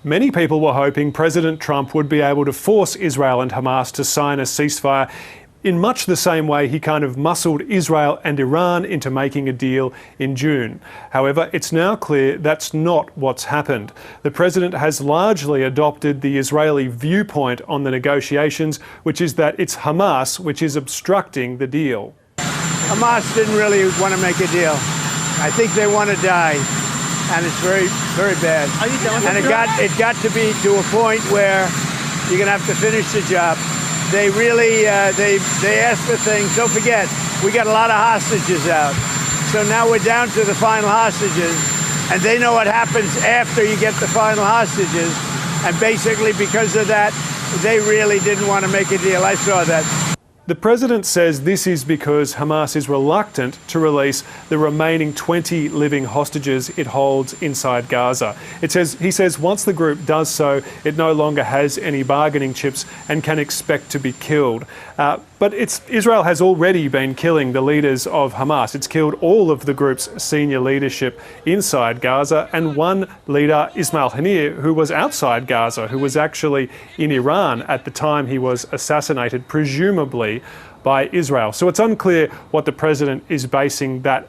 Many people were hoping President Trump would be able to force Israel and Hamas to sign a ceasefire in much the same way he kind of muscled Israel and Iran into making a deal in June. However, it's now clear that's not what's happened. The president has largely adopted the Israeli viewpoint on the negotiations, which is that it's Hamas which is obstructing the deal. Hamas didn't really want to make a deal. I think they want to die. And it's very, very bad. Are you done with and it got to be to a point where you're going to have to finish the job. They really, they asked for things. Don't forget, we got a lot of hostages out. So now we're down to the final hostages. And they know what happens after you get the final hostages. And basically, because of that, they really didn't want to make a deal. I saw that. The president says this is because Hamas is reluctant to release the remaining 20 living hostages it holds inside Gaza. He says once the group does so, it no longer has any bargaining chips and can expect to be killed. But Israel has already been killing the leaders of Hamas. It's killed all of the group's senior leadership inside Gaza, and one leader, Ismail Haniyeh, who was outside Gaza, who was actually in Iran at the time he was assassinated, presumably by Israel. So it's unclear what the president is basing that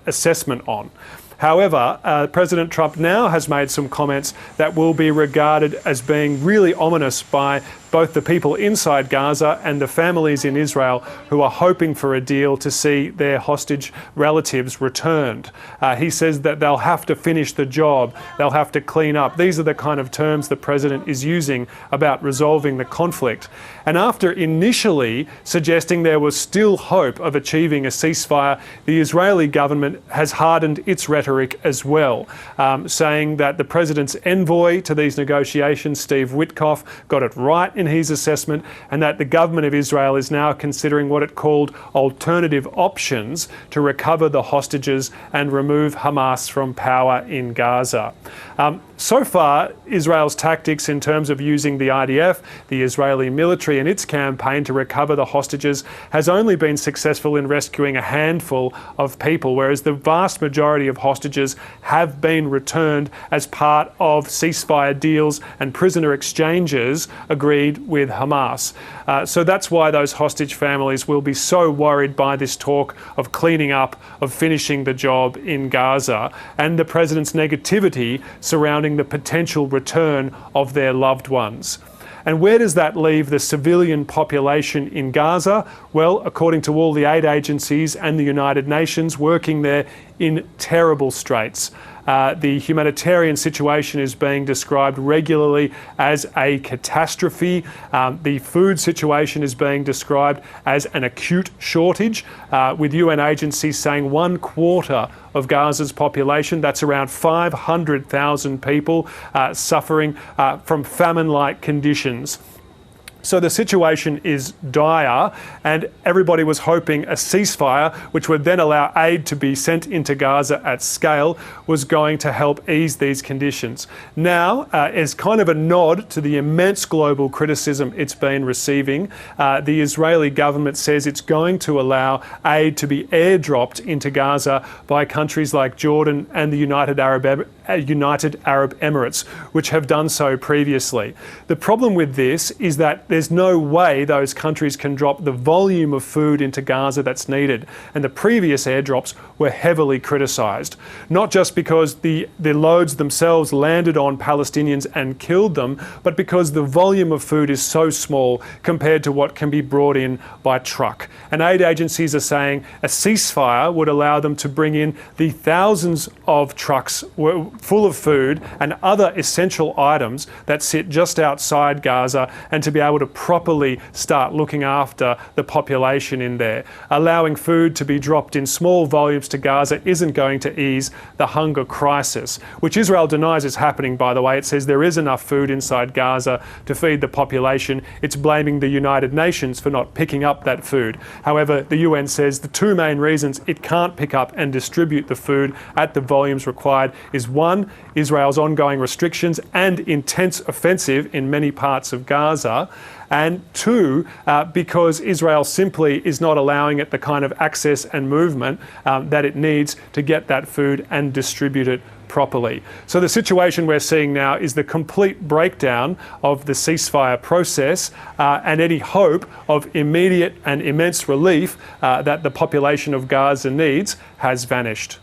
assessment on. However, President Trump now has made some comments that will be regarded as being really ominous by both the people inside Gaza and the families in Israel who are hoping for a deal to see their hostage relatives returned. He says that they'll have to finish the job, they'll have to clean up. These are the kind of terms the president is using about resolving the conflict. And after initially suggesting there was still hope of achieving a ceasefire, the Israeli government has hardened its rhetoric as well, saying that the president's envoy to these negotiations, Steve Witkoff, got it right in his assessment, and that the government of Israel is now considering what it called alternative options to recover the hostages and remove Hamas from power in Gaza. So far, Israel's tactics in terms of using the IDF, the Israeli military, and its campaign to recover the hostages has only been successful in rescuing a handful of people, whereas the vast majority of hostages have been returned as part of ceasefire deals and prisoner exchanges agreed with Hamas. So that's why those hostage families will be so worried by this talk of cleaning up, of finishing the job in Gaza, and the president's negativity surrounding the potential return of their loved ones. And where does that leave the civilian population in Gaza? Well, according to all the aid agencies and the United Nations working there, in terrible straits. The humanitarian situation is being described regularly as a catastrophe. The food situation is being described as an acute shortage, with UN agencies saying 1/4 of Gaza's population, that's around 500,000 people, suffering from famine-like conditions. So the situation is dire, and everybody was hoping a ceasefire, which would then allow aid to be sent into Gaza at scale, was going to help ease these conditions. Now, as kind of a nod to the immense global criticism it's been receiving, the Israeli government says it's going to allow aid to be airdropped into Gaza by countries like Jordan and the United Arab Emirates, which have done so previously. The problem with this is that there's no way those countries can drop the volume of food into Gaza that's needed. And the previous airdrops were heavily criticised, not just because the loads themselves landed on Palestinians and killed them, but because the volume of food is so small compared to what can be brought in by truck. And aid agencies are saying a ceasefire would allow them to bring in the thousands of trucks full of food and other essential items that sit just outside Gaza, and to be able to properly start looking after the population in there. Allowing food to be dropped in small volumes to Gaza isn't going to ease the hunger crisis, which Israel denies is happening, by the way. It says there is enough food inside Gaza to feed the population. It's blaming the United Nations for not picking up that food. However, the UN says the two main reasons it can't pick up and distribute the food at the volumes required is one, Israel's ongoing restrictions and intense offensive in many parts of Gaza, and two, because Israel simply is not allowing it the kind of access and movement that it needs to get that food and distribute it properly. So the situation we're seeing now is the complete breakdown of the ceasefire process and any hope of immediate and immense relief that the population of Gaza needs has vanished.